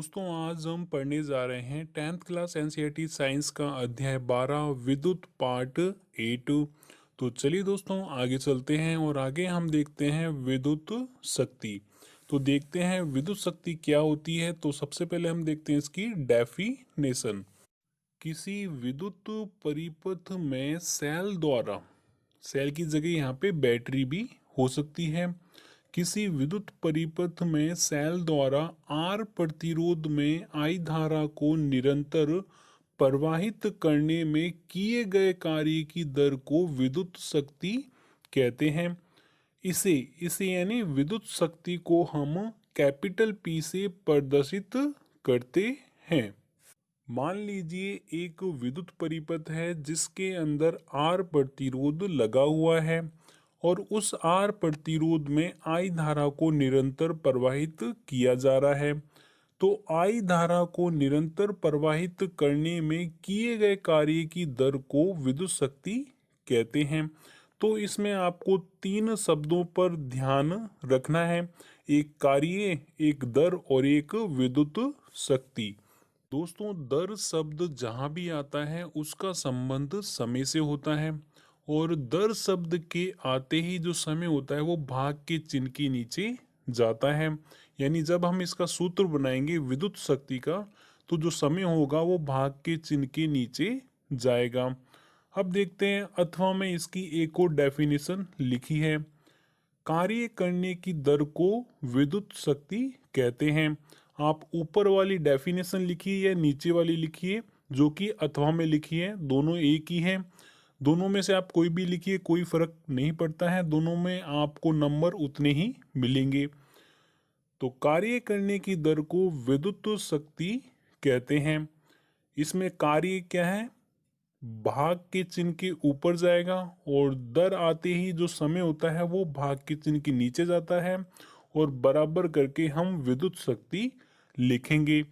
दोस्तों आज हम पढ़ने जा रहे हैं 10th क्लास एनसीईआरटी साइंस का अध्याय 12 विद्युत पार्ट 8। तो चलिए दोस्तों आगे चलते हैं और आगे हम देखते हैं विद्युत शक्ति। तो देखते हैं विद्युत शक्ति क्या होती है। तो सबसे पहले हम देखते हैं इसकी डेफिनेशन। किसी विद्युत परिपथ में सेल द्वारा, सेल की जगह यहाँ पे बैटरी भी हो सकती है, किसी विद्युत परिपथ में सेल द्वारा आर प्रतिरोध में आई धारा को निरंतर प्रवाहित करने में किए गए कार्य की दर को विद्युत शक्ति कहते हैं। इसे इसे यानी विद्युत शक्ति को हम कैपिटल पी से प्रदर्शित करते हैं। मान लीजिए एक विद्युत परिपथ है जिसके अंदर आर प्रतिरोध लगा हुआ है और उस आर प्रतिरोध में आई धारा को निरंतर प्रवाहित किया जा रहा है। तो आई धारा को निरंतर प्रवाहित करने में किए गए कार्य की दर को विद्युत शक्ति कहते हैं। तो इसमें आपको तीन शब्दों पर ध्यान रखना है, एक कार्य, एक दर और एक विद्युत शक्ति। दोस्तों दर शब्द जहाँ भी आता है उसका संबंध समय से होता है और दर शब्द के आते ही जो समय होता है वो भाग के चिन्ह के नीचे जाता है। यानी जब हम इसका सूत्र बनाएंगे विद्युत शक्ति का तो जो समय होगा वो भाग के चिन्ह के नीचे जाएगा। अब देखते हैं अथवा में इसकी एक और डेफिनेशन लिखी है। कार्य करने की दर को विद्युत शक्ति कहते हैं। आप ऊपर वाली डेफिनेशन लिखिए या नीचे वाली लिखिए जो कि अथवा में लिखी है, दोनों एक ही है। दोनों में से आप कोई भी लिखिए, कोई फर्क नहीं पड़ता है, दोनों में आपको नंबर उतने ही मिलेंगे। तो कार्य करने की दर को विद्युत शक्ति कहते हैं। इसमें कार्य क्या है, भाग के चिन्ह के ऊपर जाएगा और दर आते ही जो समय होता है वो भाग के चिन्ह के नीचे जाता है और बराबर करके हम विद्युत शक्ति लिखेंगे।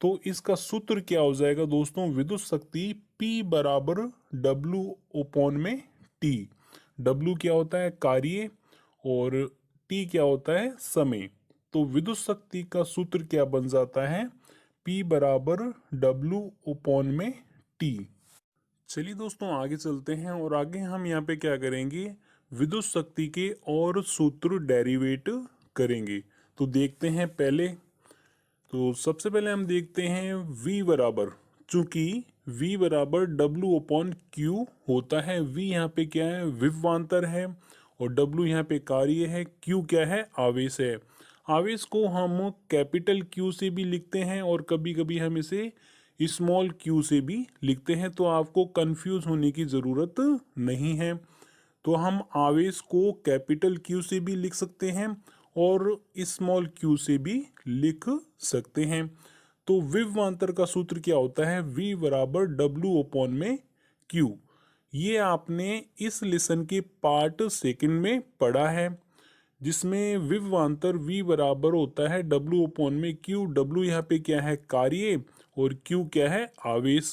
तो इसका सूत्र क्या हो जाएगा दोस्तों, विद्युत शक्ति P बराबर W ओपॉन में T। W क्या होता है, कार्य, और T क्या होता है, समय। तो विद्युत शक्ति का सूत्र क्या बन जाता है, P बराबर W ओपॉन में T। चलिए दोस्तों आगे चलते हैं और आगे हम यहाँ पे क्या करेंगे, विद्युत शक्ति के और सूत्र डेरिवेट करेंगे। तो देखते हैं पहले। तो सबसे पहले हम देखते हैं V बराबर, चूंकि V बराबर W अपॉन Q होता है। V यहाँ पे क्या है, विभवांतर है, और W यहाँ पे कार्य है, Q क्या है, आवेश है। आवेश को हम कैपिटल Q से भी लिखते हैं और कभी कभी हम इसे स्मॉल q से भी लिखते हैं, तो आपको कंफ्यूज होने की ज़रूरत नहीं है। तो हम आवेश को कैपिटल Q से भी लिख सकते हैं और स्मॉल q से भी लिख सकते हैं। तो विभवांतर का सूत्र क्या होता है, V बराबर W ओपॉन में Q। ये आपने इस लेसन के पार्ट सेकंड में पढ़ा है जिसमें विभवांतर V बराबर होता है W ओपॉन में Q। W यहाँ पे क्या है, कार्य, और Q क्या है, आवेश।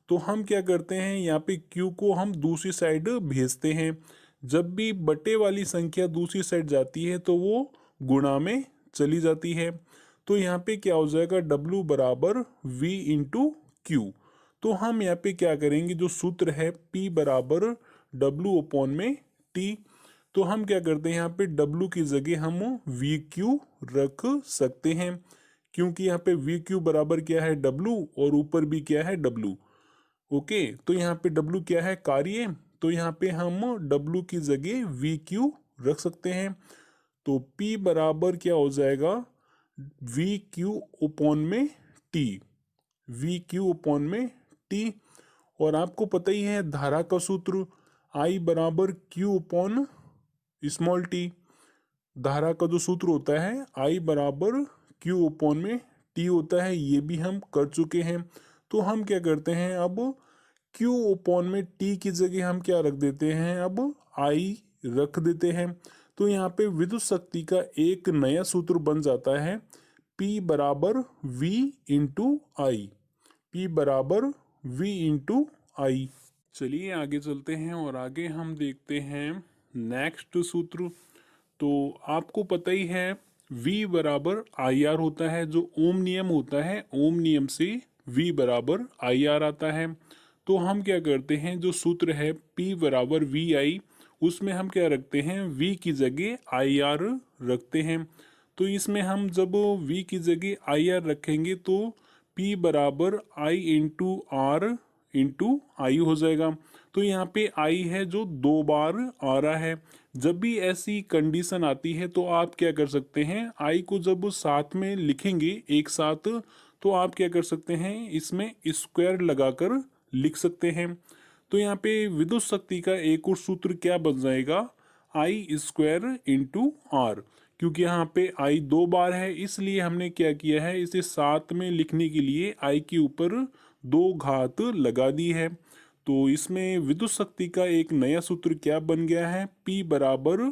तो हम क्या करते हैं, यहाँ पे Q को हम दूसरी साइड भेजते हैं। जब भी बटे वाली संख्या दूसरी साइड जाती है तो वो गुणा में चली जाती है। तो यहाँ पे क्या हो जाएगा, W बराबर V इंटू Q। तो हम यहाँ पे क्या करेंगे, जो सूत्र है P बराबर W ओपॉन में T। तो हम क्या करते हैं, यहाँ पे W की जगह हम VQ रख सकते हैं, क्योंकि यहाँ पे VQ बराबर क्या है, W, और ऊपर भी क्या है, W। ओके, तो यहाँ पे W क्या है, कार्य, तो यहाँ पे हम W की जगह VQ रख सकते हैं। तो P बराबर क्या हो जाएगा, VQ ओपॉन में T। VQ ओपॉन में T। और आपको पता ही है धारा का सूत्र I बराबर Q ओपॉन स्मॉल टी। धारा का जो सूत्र होता है I बराबर Q ओपॉन में T होता है, ये भी हम कर चुके हैं। तो हम क्या करते हैं, अब Q ओपॉन में T की जगह हम क्या रख देते हैं, अब I रख देते हैं। तो यहाँ पे विद्युत शक्ति का एक नया सूत्र बन जाता है, P बराबर V इंटू आई। P बराबर V इंटू आई। चलिए आगे चलते हैं और आगे हम देखते हैं नेक्स्ट सूत्र। तो आपको पता ही है V बराबर आई आर होता है। जो ओम नियम होता है, ओम नियम से V बराबर आई आर आता है। तो हम क्या करते हैं, जो सूत्र है P बराबर वी आई, उसमें हम क्या रखते हैं, V की जगह आई आर रखते हैं। तो इसमें हम जब V की जगह आई आर रखेंगे तो P बराबर I इंटू आर इंटू आई हो जाएगा। तो यहाँ पे आई है जो 2 बार आ रहा है। जब भी ऐसी कंडीशन आती है तो आप क्या कर सकते हैं, आई को जब साथ में लिखेंगे एक साथ, तो आप क्या कर सकते हैं, इसमें स्क्वायर लगाकर लिख सकते हैं। तो यहाँ पे विद्युत शक्ति का एक और सूत्र क्या बन जाएगा, आई स्क्वायर इंटू आर। क्योंकि यहाँ पे आई 2 बार है, इसलिए हमने क्या किया है, इसे साथ में लिखने के लिए आई के ऊपर 2 घात लगा दी है। तो इसमें विद्युत शक्ति का एक नया सूत्र क्या बन गया है, P बराबर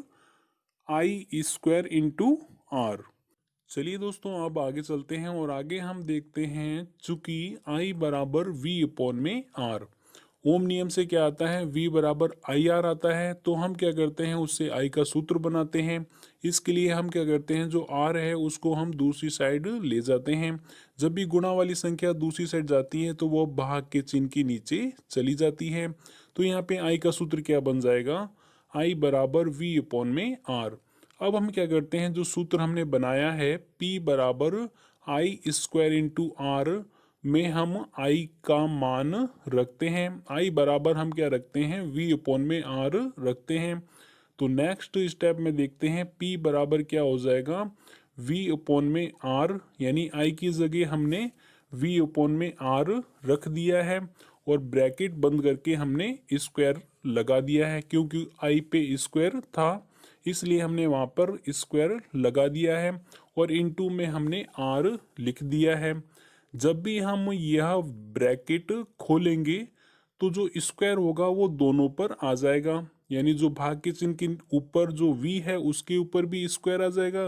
आई स्क्वायर इंटू आर। चलिए दोस्तों, अब आगे चलते हैं और आगे हम देखते हैं, चूंकि आई बराबर वी अपॉन में आर, ओम नियम से क्या आता है, V बराबर आई आर आता है। तो हम क्या करते हैं, उससे I का सूत्र बनाते हैं। इसके लिए हम क्या करते हैं, जो R है उसको हम दूसरी साइड ले जाते हैं। जब भी गुणा वाली संख्या दूसरी साइड जाती है तो वो भाग के चिन्ह के नीचे चली जाती है। तो यहाँ पे I का सूत्र क्या बन जाएगा, I बराबर V अपॉन में R। अब हम क्या करते हैं, जो सूत्र हमने बनाया है P बराबर आई स्क्वायर इंटू आर में हम I का मान रखते हैं। I बराबर हम क्या रखते हैं, V अपॉन में R रखते हैं। तो नेक्स्ट स्टेप में देखते हैं P बराबर क्या हो जाएगा, V अपॉन में R, यानी I की जगह हमने V अपॉन में R रख दिया है और ब्रैकेट बंद करके हमने स्क्वायर लगा दिया है। क्योंकि I पे स्क्वायर था इसलिए हमने वहाँ पर स्क्वायर लगा दिया है और इनटू में हमने R लिख दिया है। जब भी हम यह ब्रैकेट खोलेंगे तो जो स्क्वायर होगा वो दोनों पर आ जाएगा, यानी जो भाग के चिन्ह के ऊपर जो V है उसके ऊपर भी स्क्वायर आ जाएगा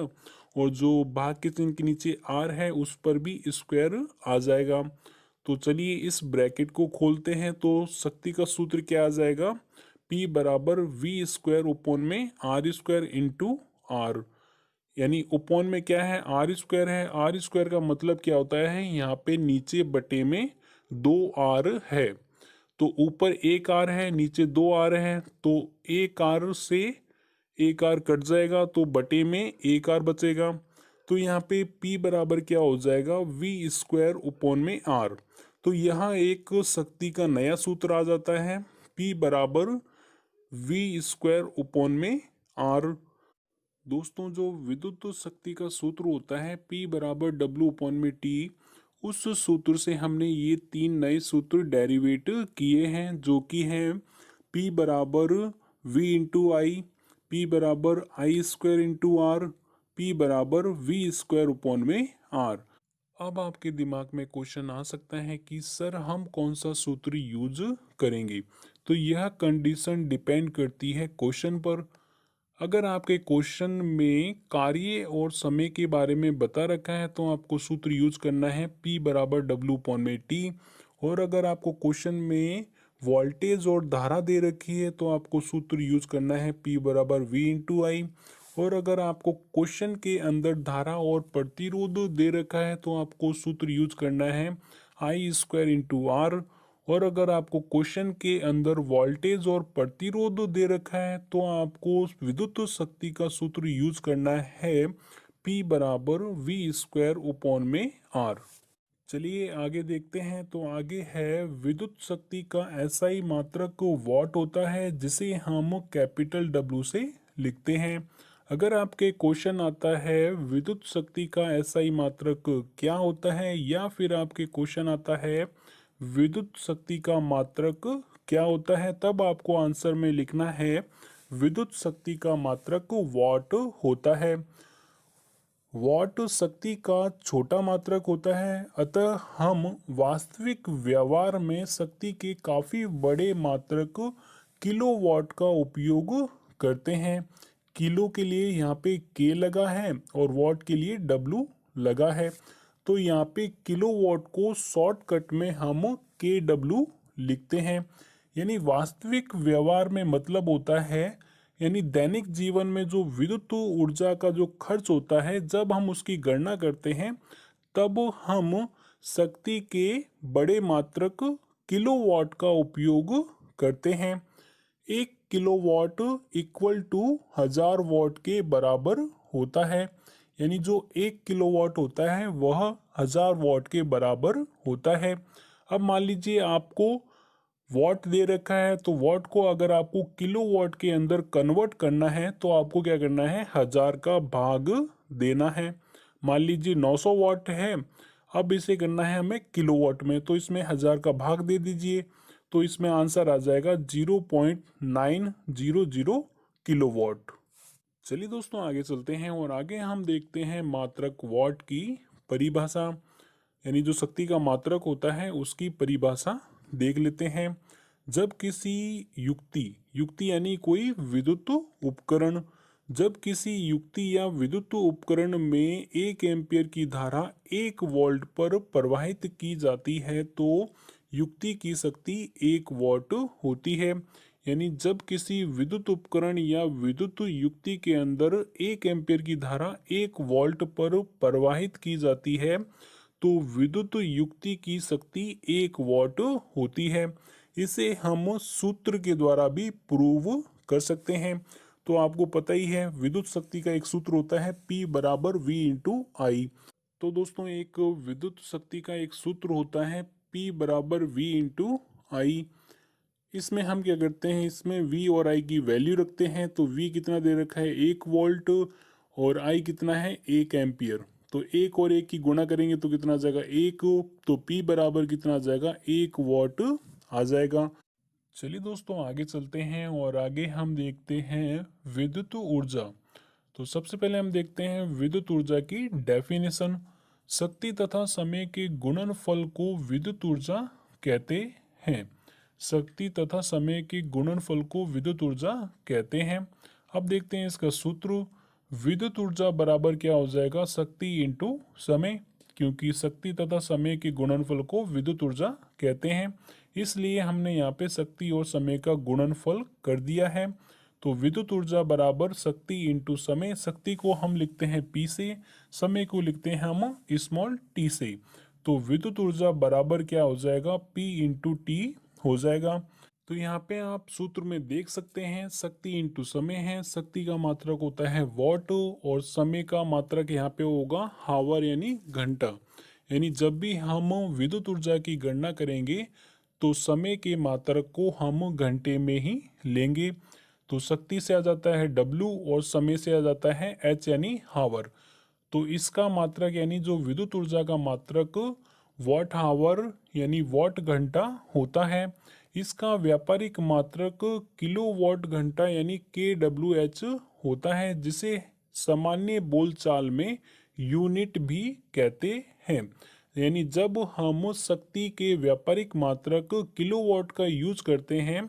और जो भाग के चिन्ह के नीचे R है उस पर भी स्क्वायर आ जाएगा। तो चलिए इस ब्रैकेट को खोलते हैं। तो शक्ति का सूत्र क्या आ जाएगा, P बराबर V स्क्वायर ओपन में R स्क्वायर इंटू आर, यानी ओपन में क्या है, आर स्क्वायर है। आर स्क्वायर का मतलब क्या होता है, यहाँ पे नीचे बटे में 2 आर है। तो ऊपर 1 आर है, नीचे 2 आर है, तो 1 आर से 1 आर कट जाएगा तो बटे में 1 आर बचेगा। तो यहाँ पे P बराबर क्या हो जाएगा, V स्क्वायर ओपन में आर। तो यहाँ एक शक्ति का नया सूत्र आ जाता है, P बराबर V स्क्वायर ओपन में आर। दोस्तों, जो विद्युत शक्ति का सूत्र होता है P बराबर W अपॉन में T, उस सूत्र से हमने ये 3 नए सूत्र डेरिवेट किए हैं, जो कि हैं P बराबर V इंटू आई, P बराबर आई स्क्वायर इंटू आर, P बराबर V स्क्वायर अपॉन में आर। अब आपके दिमाग में क्वेश्चन आ सकता है कि सर हम कौन सा सूत्र यूज करेंगे। तो यह कंडीशन डिपेंड करती है क्वेश्चन पर। अगर आपके क्वेश्चन में कार्य और समय के बारे में बता रखा है तो आपको सूत्र यूज करना है P बराबर W अपॉन में T। और अगर आपको क्वेश्चन में वोल्टेज और धारा दे रखी है तो आपको सूत्र यूज करना है P बराबर V इंटू आई। और अगर आपको क्वेश्चन के अंदर धारा और प्रतिरोध दे रखा है तो आपको सूत्र यूज करना है आई स्क्वायर इंटू आर। और अगर आपको क्वेश्चन के अंदर वोल्टेज और प्रतिरोध दे रखा है तो आपको विद्युत शक्ति का सूत्र यूज करना है P बराबर V स्क्वायर अपॉन में R। चलिए आगे देखते हैं। तो आगे है, विद्युत शक्ति का SI मात्रक वॉट होता है जिसे हम कैपिटल W से लिखते हैं। अगर आपके क्वेश्चन आता है विद्युत शक्ति का SI मात्रक क्या होता है, या फिर आपके क्वेश्चन आता है विद्युत शक्ति का मात्रक क्या होता है, तब आपको आंसर में लिखना है विद्युत शक्ति का मात्रक वॉट होता है। वॉट शक्ति का छोटा मात्रक होता है, अतः हम वास्तविक व्यवहार में शक्ति के काफ़ी बड़े मात्रक किलोवाट का उपयोग करते हैं। किलो के लिए यहाँ पे K लगा है और वॉट के लिए W लगा है। तो यहाँ पे किलोवाट को शॉर्टकट में हम KW लिखते हैं। यानी वास्तविक व्यवहार में मतलब होता है यानी दैनिक जीवन में जो विद्युत ऊर्जा का जो खर्च होता है, जब हम उसकी गणना करते हैं तब हम शक्ति के बड़े मात्रक किलोवाट का उपयोग करते हैं। 1 किलोवाट इक्वल टू 1000 वाट के बराबर होता है। यानी जो 1 किलोवाट होता है वह 1000 वाट के बराबर होता है। अब मान लीजिए आपको वॉट दे रखा है, तो वॉट को अगर आपको किलोवाट के अंदर कन्वर्ट करना है तो आपको क्या करना है, 1000 का भाग देना है। मान लीजिए 900 वाट है, अब इसे करना है हमें किलोवाट में, तो इसमें 1000 का भाग दे दीजिए, तो इसमें आंसर आ जाएगा 0.900 किलोवाट। चलिए दोस्तों आगे चलते हैं और आगे हम देखते हैं मात्रक वॉट की परिभाषा, यानी जो शक्ति का मात्रक होता है उसकी परिभाषा देख लेते हैं। जब किसी युक्ति युक्ति यानी कोई विद्युत उपकरण जब किसी युक्ति या विद्युत उपकरण में 1 एम्पियर की धारा 1 वोल्ट पर प्रवाहित की जाती है तो युक्ति की शक्ति 1 वॉट होती है। यानी जब किसी विद्युत उपकरण या विद्युत युक्ति के अंदर 1 एम्पियर की धारा 1 वोल्ट पर प्रवाहित की जाती है तो विद्युत युक्ति की शक्ति 1 वॉट होती है। इसे हम सूत्र के द्वारा भी प्रूव कर सकते हैं। तो आपको पता ही है विद्युत शक्ति का एक सूत्र होता है P बराबर V इंटू आई। तो दोस्तों एक विद्युत शक्ति का एक सूत्र होता है P बराबर V इंटू आई। इसमें हम क्या करते हैं, इसमें V और I की वैल्यू रखते हैं। तो V कितना दे रखा है 1 वोल्ट और I कितना है 1 एम्पियर। तो 1 और 1 की गुणा करेंगे तो कितना आ जाएगा 1, तो P बराबर कितना आ जाएगा 1 वॉट आ जाएगा। चलिए दोस्तों आगे चलते हैं और आगे हम देखते हैं विद्युत ऊर्जा। तो सबसे पहले हम देखते हैं विद्युत ऊर्जा की डेफिनेशन। शक्ति तथा समय के गुणनफल को विद्युत ऊर्जा कहते हैं। शक्ति तथा समय के गुणनफल को विद्युत ऊर्जा कहते हैं। अब देखते हैं इसका सूत्र। विद्युत ऊर्जा बराबर क्या हो जाएगा, शक्ति इंटू समय, क्योंकि शक्ति तथा समय के गुणनफल को विद्युत ऊर्जा कहते हैं, इसलिए हमने यहाँ पे शक्ति और समय का गुणनफल कर दिया है। तो विद्युत ऊर्जा बराबर शक्ति इंटू समय। शक्ति को हम लिखते हैं P से, समय को लिखते हैं हम स्मॉल t से। तो विद्युत ऊर्जा बराबर क्या हो जाएगा, P इंटू टी हो जाएगा। तो यहाँ पे आप सूत्र में देख सकते हैं शक्ति इंटू समय है, शक्ति का मात्रक होता है वॉट और समय का मात्रक यहाँ पे होगा हावर यानी घंटा। यानी जब भी हम विद्युत ऊर्जा की गणना करेंगे तो समय के मात्रक को हम घंटे में ही लेंगे। तो शक्ति से आ जाता है W और समय से आ जाता है H यानी हावर। तो इसका मात्रक यानी जो विद्युत ऊर्जा का मात्रक वॉट हावर यानी वॉट घंटा होता है। इसका व्यापारिक मात्रक किलोवाट घंटा यानी kWh होता है, जिसे सामान्य बोलचाल में यूनिट भी कहते हैं। यानी जब हम शक्ति के व्यापारिक मात्रक किलोवाट का यूज करते हैं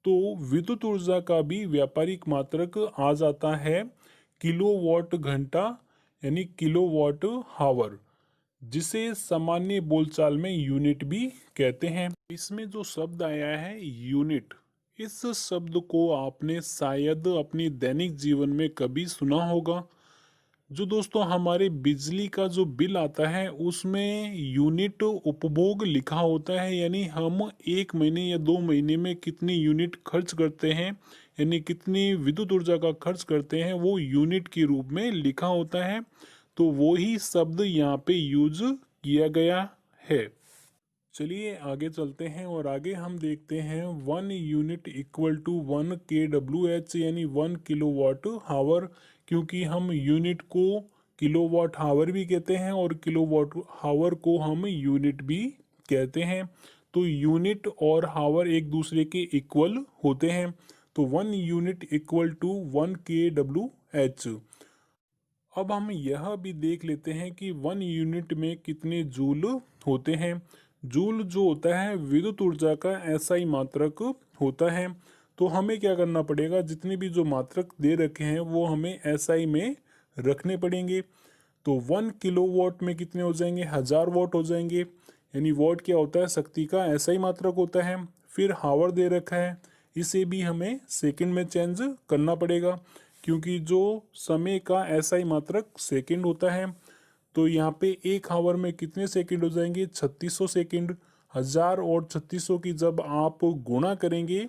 तो विद्युत ऊर्जा का भी व्यापारिक मात्रक आ जाता है किलोवाट घंटा यानी किलोवाट हावर, जिसे सामान्य बोलचाल में यूनिट भी कहते हैं। इसमें जो शब्द आया है यूनिट, इस शब्द को आपने शायद अपने दैनिक जीवन में कभी सुना होगा। जो दोस्तों हमारे बिजली का जो बिल आता है उसमें यूनिट उपभोग लिखा होता है, यानी हम 1 महीने या 2 महीने में कितनी यूनिट खर्च करते हैं, यानी कितनी विद्युत ऊर्जा का खर्च करते हैं, वो यूनिट के रूप में लिखा होता है। तो वो ही शब्द यहाँ पे यूज किया गया है। चलिए आगे चलते हैं और आगे हम देखते हैं 1 यूनिट इक्वल टू 1 kWh यानी 1 किलोवाट हावर, क्योंकि हम यूनिट को किलोवाट हावर भी कहते हैं और किलोवाट हावर को हम यूनिट भी कहते हैं। तो यूनिट और हावर एक दूसरे के इक्वल होते हैं। तो 1 यूनिट इक्वल टू 1 kWh। अब हम यह भी देख लेते हैं कि 1 यूनिट में कितने जूल होते हैं। जूल जो होता है विद्युत ऊर्जा का SI मात्रक होता है। तो हमें क्या करना पड़ेगा, जितने भी जो मात्रक दे रखे हैं वो हमें SI में रखने पड़ेंगे। तो 1 किलोवाट में कितने हो जाएंगे, 1000 वाट हो जाएंगे। यानी वाट क्या होता है, शक्ति का SI मात्रक होता है। फिर हावर दे रखा है इसे भी हमें सेकंड में चेंज करना पड़ेगा, क्योंकि जो समय का एसआई मात्रक सेकंड होता है। तो यहाँ पे एक आवर में कितने सेकंड हो जाएंगे? 3600 सेकंड। 1000 और 3600 की जब आप गुणा करेंगे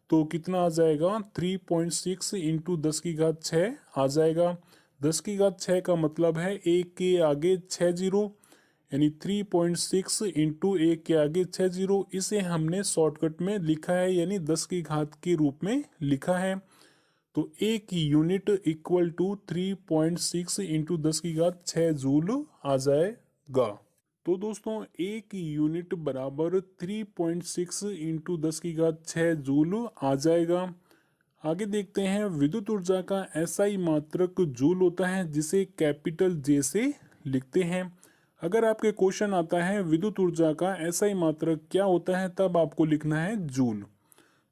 तो कितना आ जाएगा? 3.6 इंटू 10 की घात 6 आ जाएगा। 10 की घात 6 का मतलब है एक के आगे 6 जीरो, यानी 3.6 इंटू एक के आगे 6 जीरो। इसे हमने शॉर्टकट में लिखा है, यानी 10 की घात के रूप में लिखा है। तो एक यूनिट इक्वल टू 3.6 इंटू 10 की घात 6 जूल आ जाएगा। तो दोस्तों एक यूनिट बराबर 3.6 इंटू 10 की घात 6 जूल आ जाएगा। आगे देखते हैं, विद्युत ऊर्जा का एसआई मात्रक जूल होता है, जिसे कैपिटल जे से लिखते हैं। अगर आपके क्वेश्चन आता है विद्युत ऊर्जा का एसआई मात्रक क्या होता है, तब आपको लिखना है जूल।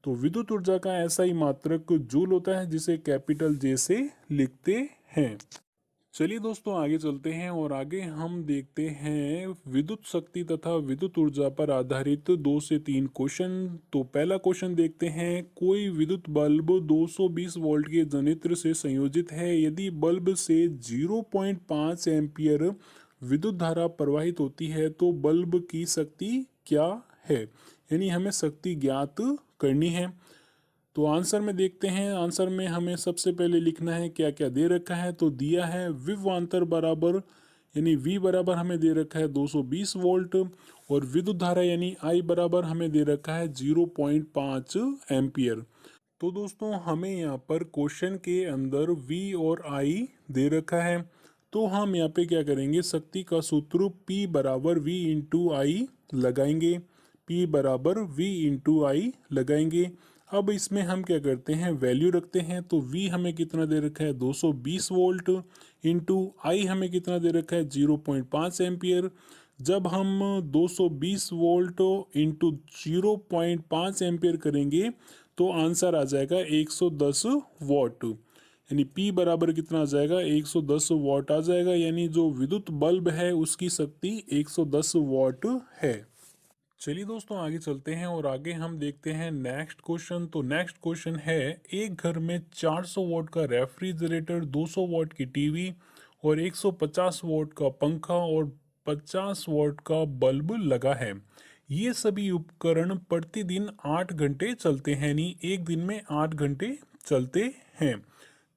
तो विद्युत ऊर्जा का एसआई मात्रक जूल होता है, जिसे कैपिटल जे से लिखते हैं। चलिए दोस्तों आगे चलते हैं और आगे हम देखते हैं विद्युत शक्ति तथा विद्युत ऊर्जा पर आधारित 2 से 3 क्वेश्चन। तो पहला क्वेश्चन देखते हैं, कोई विद्युत बल्ब 220 वोल्ट के जनित्र से संयोजित है। यदि बल्ब से 0.5 एम्पियर विद्युत धारा प्रवाहित होती है तो बल्ब की शक्ति क्या है? यानी हमें शक्ति ज्ञात करनी है। तो आंसर में देखते हैं, आंसर में हमें सबसे पहले लिखना है क्या क्या दे रखा है। तो दिया है विभवांतर बराबर, यानी V बराबर हमें दे रखा है 220 वोल्ट, और विद्युत धारा यानी I बराबर हमें दे रखा है 0.5 एम्पियर। तो दोस्तों हमें यहाँ पर क्वेश्चन के अंदर V और I दे रखा है, तो हम यहाँ पे क्या करेंगे, शक्ति का सूत्र P बराबर V इंटू आई लगाएंगे। P बराबर V इंटू आई लगाएंगे। अब इसमें हम क्या करते हैं, वैल्यू रखते हैं। तो V हमें कितना दे रखा है 220 वोल्ट, इंटू आई हमें कितना दे रखा है 0.5 एम्पियर। जब हम 220 वोल्ट इंटू 0.5 एम्पियर करेंगे तो आंसर आ जाएगा 110 वॉट, यानी P बराबर कितना आ जाएगा 110 वॉट आ जाएगा। यानी जो विद्युत बल्ब है उसकी शक्ति 110 वॉट है। चलिए दोस्तों आगे चलते हैं और आगे हम देखते हैं नेक्स्ट क्वेश्चन। तो नेक्स्ट क्वेश्चन है, एक घर में 400 वॉट का रेफ्रिजरेटर, 200 वॉट की टीवी और 150 वॉट का पंखा और 50 वॉट का बल्ब लगा है। ये सभी उपकरण प्रतिदिन 8 घंटे चलते हैं, यानी एक दिन में 8 घंटे चलते हैं।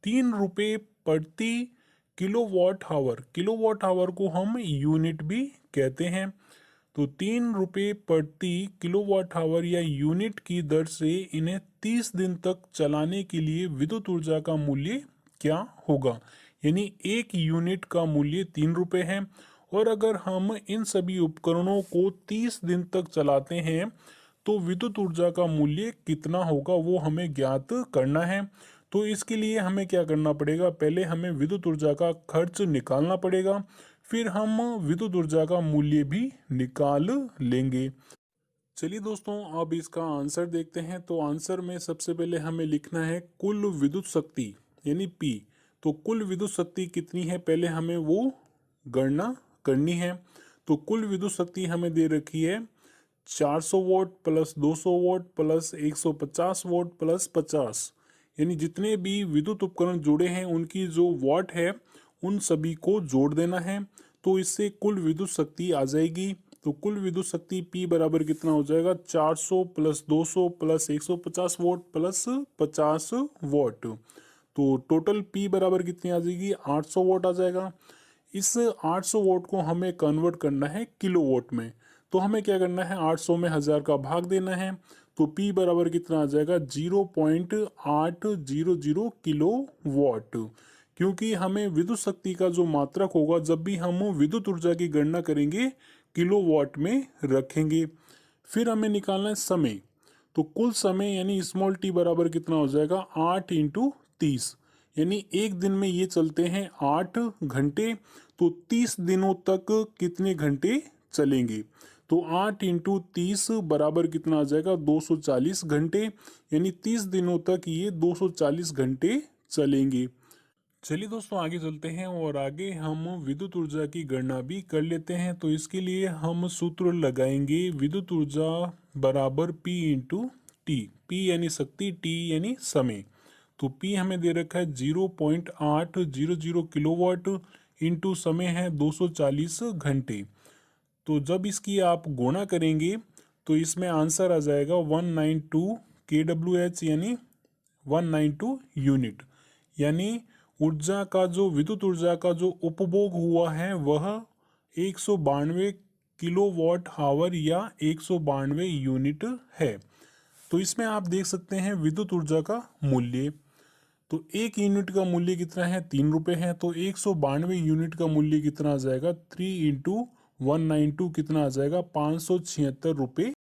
3 रुपये प्रति किलोवाट आवर को हम यूनिट भी कहते हैं। तो 3 रुपये प्रति किलोवाट आवर या यूनिट की दर से इन्हें 30 दिन तक चलाने के लिए विद्युत ऊर्जा का मूल्य क्या होगा? यानी एक यूनिट का मूल्य 3 रुपये है, और अगर हम इन सभी उपकरणों को 30 दिन तक चलाते हैं तो विद्युत ऊर्जा का मूल्य कितना होगा वो हमें ज्ञात करना है। तो इसके लिए हमें क्या करना पड़ेगा, पहले हमें विद्युत ऊर्जा का खर्च निकालना पड़ेगा, फिर हम विद्युत ऊर्जा का मूल्य भी निकाल लेंगे। चलिए दोस्तों अब इसका आंसर देखते हैं। तो आंसर में सबसे पहले हमें लिखना है कुल विद्युत शक्ति यानी P। तो कुल विद्युत शक्ति कितनी है पहले हमें वो गणना करनी है। तो कुल विद्युत शक्ति हमें दे रखी है 400 volt plus 200 volt plus 150 volt plus 50, यानी जितने भी विद्युत उपकरण जुड़े हैं उनकी जो वॉट है उन सभी को जोड़ देना है। तो इससे कुल विद्युत शक्ति आ जाएगी। तो कुल विद्युत शक्ति P बराबर कितना हो जाएगा 400 plus 200 plus 150 volt plus 50 volt. तो टोटल P बराबर कितनी आ जाएगी 800 वोल्ट आ जाएगा। इस 800 वोल्ट को हमें कन्वर्ट करना है किलो वोल्ट में। तो हमें क्या करना है 800 में 1000 का भाग देना है। तो P बराबर कितना आ जाएगा 0.800 किलो वॉट। क्योंकि हमें विद्युत शक्ति का जो मात्रक होगा जब भी हम विद्युत ऊर्जा की गणना करेंगे किलो वॉट में रखेंगे। फिर हमें निकालना है समय। तो कुल समय यानी स्मॉल t बराबर कितना हो जाएगा 8 इंटू 30, यानी एक दिन में ये चलते हैं 8 घंटे। तो 30 दिनों तक कितने घंटे चलेंगे? तो 8 इंटू 30 बराबर कितना आ जाएगा 240 घंटे, यानी 30 दिनों तक ये 240 घंटे चलेंगे। चलिए दोस्तों आगे चलते हैं और आगे हम विद्युत ऊर्जा की गणना भी कर लेते हैं। तो इसके लिए हम सूत्र लगाएंगे विद्युत ऊर्जा बराबर P इंटू टी, पी यानी शक्ति, टी यानी समय। तो पी हमें दे रखा है 0.800 किलोवाट, इंटू समय है 240 घंटे। तो जब इसकी आप गुणा करेंगे तो इसमें आंसर आ जाएगा 192 kWh यानी 192 यूनिट। यानी ऊर्जा का जो विद्युत ऊर्जा का जो उपभोग हुआ है वह 192 किलोवाट आवर या 192 यूनिट है। तो इसमें आप देख सकते हैं विद्युत ऊर्जा का मूल्य। तो एक यूनिट का मूल्य कितना है, 3 रुपये है। तो 192 यूनिट का मूल्य कितना आ जाएगा, 3 × 192 कितना आ जाएगा, 576 रुपये